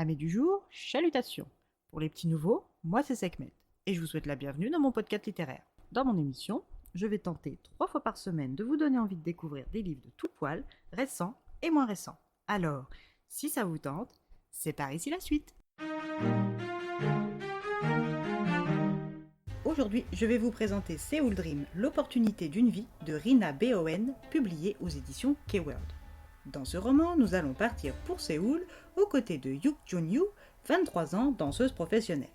Amis du jour, chalutations. Pour les petits nouveaux, moi c'est Sekhmet et je vous souhaite la bienvenue dans mon podcast littéraire. Dans mon émission, je vais tenter 3 fois par semaine de vous donner envie de découvrir des livres de tout poil, récents et moins récents. Alors, si ça vous tente, c'est par ici la suite. Aujourd'hui, je vais vous présenter Seoul Dream, l'opportunité d'une vie de Rina Beoen, publié aux éditions K-World. Dans ce roman, nous allons partir pour Séoul aux côtés de Yuk Jun-yu, 23 ans, danseuse professionnelle.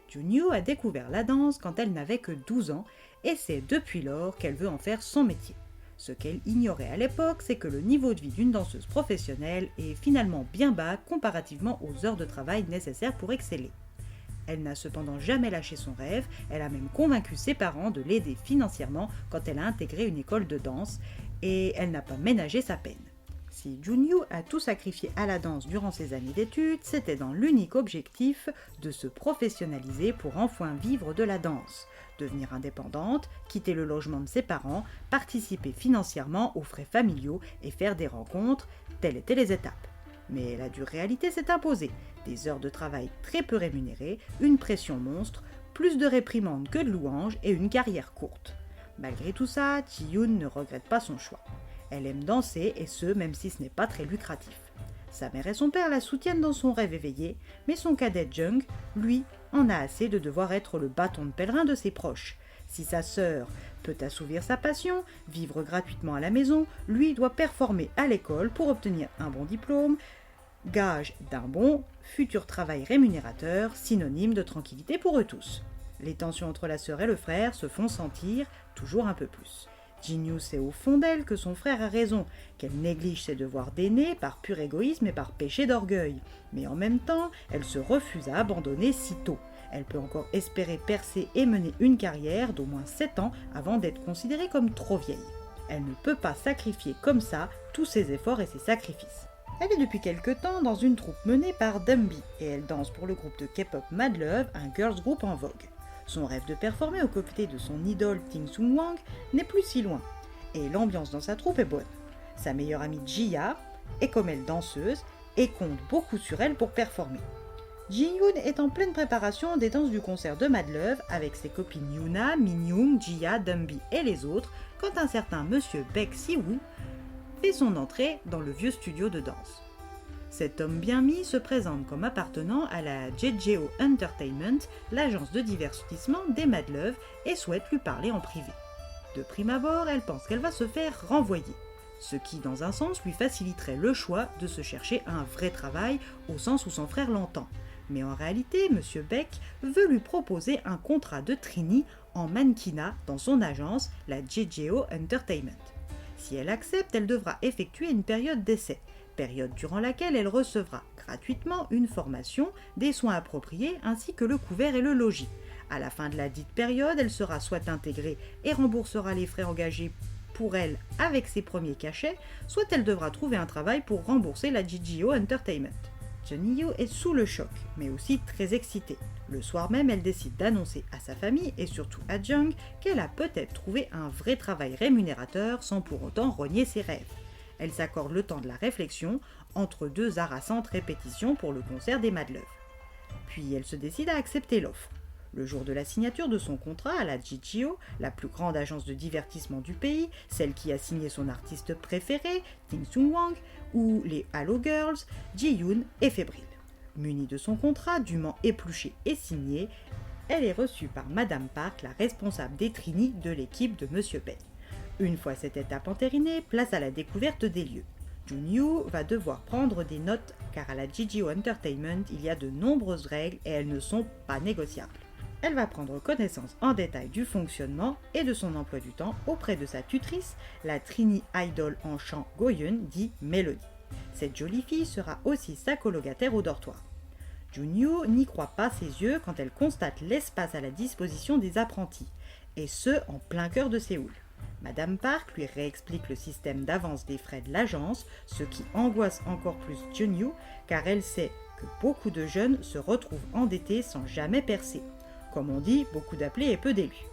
Jun-yu a découvert la danse quand elle n'avait que 12 ans et c'est depuis lors qu'elle veut en faire son métier. Ce qu'elle ignorait à l'époque, c'est que le niveau de vie d'une danseuse professionnelle est finalement bien bas comparativement aux heures de travail nécessaires pour exceller. Elle n'a cependant jamais lâché son rêve, elle a même convaincu ses parents de l'aider financièrement quand elle a intégré une école de danse et elle n'a pas ménagé sa peine. Si Jun-yu a tout sacrifié à la danse durant ses années d'études, c'était dans l'unique objectif de se professionnaliser pour enfin vivre de la danse, devenir indépendante, quitter le logement de ses parents, participer financièrement aux frais familiaux et faire des rencontres, telles étaient les étapes. Mais la dure réalité s'est imposée, des heures de travail très peu rémunérées, une pression monstre, plus de réprimandes que de louanges et une carrière courte. Malgré tout ça, Ji-yoon ne regrette pas son choix. Elle aime danser et ce, même si ce n'est pas très lucratif. Sa mère et son père la soutiennent dans son rêve éveillé, mais son cadet Jung, lui, en a assez de devoir être le bâton de pèlerin de ses proches. Si sa sœur peut assouvir sa passion, vivre gratuitement à la maison, lui doit performer à l'école pour obtenir un bon diplôme, gage d'un bon futur travail rémunérateur, synonyme de tranquillité pour eux tous. Les tensions entre la sœur et le frère se font sentir toujours un peu plus. Jin-yu sait au fond d'elle que son frère a raison, qu'elle néglige ses devoirs d'aînée par pur égoïsme et par péché d'orgueil. Mais en même temps, elle se refuse à abandonner si tôt. Elle peut encore espérer percer et mener une carrière d'au moins 7 ans avant d'être considérée comme trop vieille. Elle ne peut pas sacrifier comme ça tous ses efforts et ses sacrifices. Elle est depuis quelque temps dans une troupe menée par Dumby et elle danse pour le groupe de K-pop Mad Love, un girls group en vogue. Son rêve de performer aux côtés de son idole Ting Sung-hwang n'est plus si loin, et l'ambiance dans sa troupe est bonne. Sa meilleure amie Ji-ya est comme elle danseuse et compte beaucoup sur elle pour performer. Ji-yoon est en pleine préparation des danses du concert de Mad Love avec ses copines Yuna, Min-young, Ji-ya, Dumby et les autres quand un certain monsieur Baek Si-woo fait son entrée dans le vieux studio de danse. Cet homme bien mis se présente comme appartenant à la JJO Entertainment, l'agence de divertissement des Mad Love, et souhaite lui parler en privé. De prime abord, elle pense qu'elle va se faire renvoyer, ce qui, dans un sens, lui faciliterait le choix de se chercher un vrai travail, au sens où son frère l'entend. Mais en réalité, M. Beck veut lui proposer un contrat de trainee en mannequinat dans son agence, la JJO Entertainment. Si elle accepte, elle devra effectuer une période d'essai, période durant laquelle elle recevra gratuitement une formation, des soins appropriés ainsi que le couvert et le logis. À la fin de la dite période, elle sera soit intégrée et remboursera les frais engagés pour elle avec ses premiers cachets, soit elle devra trouver un travail pour rembourser la JJO Entertainment. Jun-yu est sous le choc, mais aussi très excitée. Le soir même, elle décide d'annoncer à sa famille et surtout à Jung qu'elle a peut-être trouvé un vrai travail rémunérateur sans pour autant renier ses rêves. Elle s'accorde le temps de la réflexion entre 2 harassantes répétitions pour le concert des Mad Love. Puis elle se décide à accepter l'offre. Le jour de la signature de son contrat à la JJO, la plus grande agence de divertissement du pays, celle qui a signé son artiste préféré, Ting Sung-hwang, ou les Halo Girls, Ji-yoon est fébrile. Munie de son contrat, dûment épluché et signé, elle est reçue par Madame Park, la responsable des trainees de l'équipe de Monsieur Beck. Une fois cette étape entérinée, place à la découverte des lieux. Jun-yu va devoir prendre des notes car à la JJO Entertainment, il y a de nombreuses règles et elles ne sont pas négociables. Elle va prendre connaissance en détail du fonctionnement et de son emploi du temps auprès de sa tutrice, la trainee idol en chant Goyeon, dit Melody. Cette jolie fille sera aussi sa colocataire au dortoir. Jun-yu n'y croit pas ses yeux quand elle constate l'espace à la disposition des apprentis, et ce en plein cœur de Séoul. Madame Park lui réexplique le système d'avance des frais de l'agence, ce qui angoisse encore plus Jun-yu car elle sait que beaucoup de jeunes se retrouvent endettés sans jamais percer. Comme on dit, beaucoup d'appelés et peu d'élus.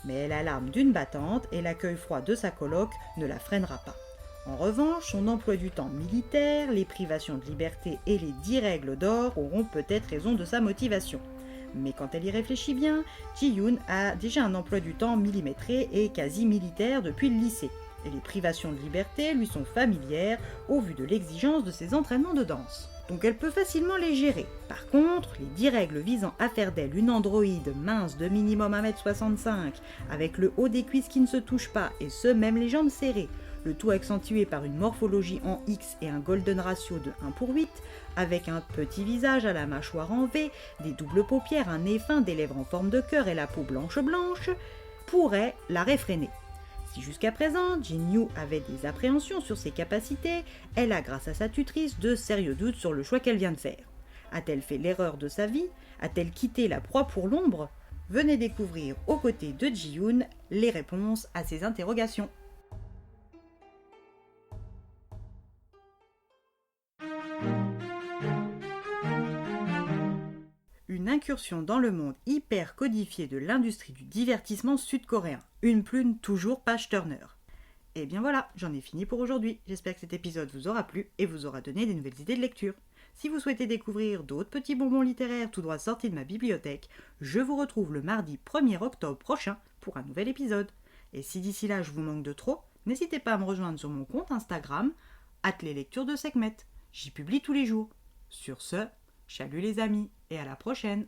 Mais elle a l'âme d'une battante et l'accueil froid de sa coloc ne la freinera pas. En revanche, son emploi du temps militaire, les privations de liberté et les 10 règles d'or auront peut-être raison de sa motivation. Mais quand elle y réfléchit bien, Ji-yoon a déjà un emploi du temps millimétré et quasi militaire depuis le lycée, et les privations de liberté lui sont familières au vu de l'exigence de ses entraînements de danse. Donc elle peut facilement les gérer. Par contre, les 10 règles visant à faire d'elle une androïde mince de minimum 1m65, avec le haut des cuisses qui ne se touche pas, et ce même les jambes serrées, le tout accentué par une morphologie en X et un golden ratio de 1:8, avec un petit visage à la mâchoire en V, des doubles paupières, un nez fin, des lèvres en forme de cœur et la peau blanche, pourrait la réfréner. Si jusqu'à présent, Jin-Yu avait des appréhensions sur ses capacités, elle a grâce à sa tutrice de sérieux doutes sur le choix qu'elle vient de faire. A-t-elle fait l'erreur de sa vie? A-t-elle quitté la proie pour l'ombre? Venez découvrir aux côtés de Ji-yoon les réponses à ces interrogations. Une incursion dans le monde hyper codifié de l'industrie du divertissement sud-coréen. Une plume toujours page Turner. Et bien voilà, j'en ai fini pour aujourd'hui. J'espère que cet épisode vous aura plu et vous aura donné des nouvelles idées de lecture. Si vous souhaitez découvrir d'autres petits bonbons littéraires tout droit sortis de ma bibliothèque, je vous retrouve le mardi 1er octobre prochain pour un nouvel épisode. Et si d'ici là je vous manque de trop, n'hésitez pas à me rejoindre sur mon compte Instagram, @leslectures-de-Sekhmet. J'y publie tous les jours. Sur ce, salut les amis et à la prochaine.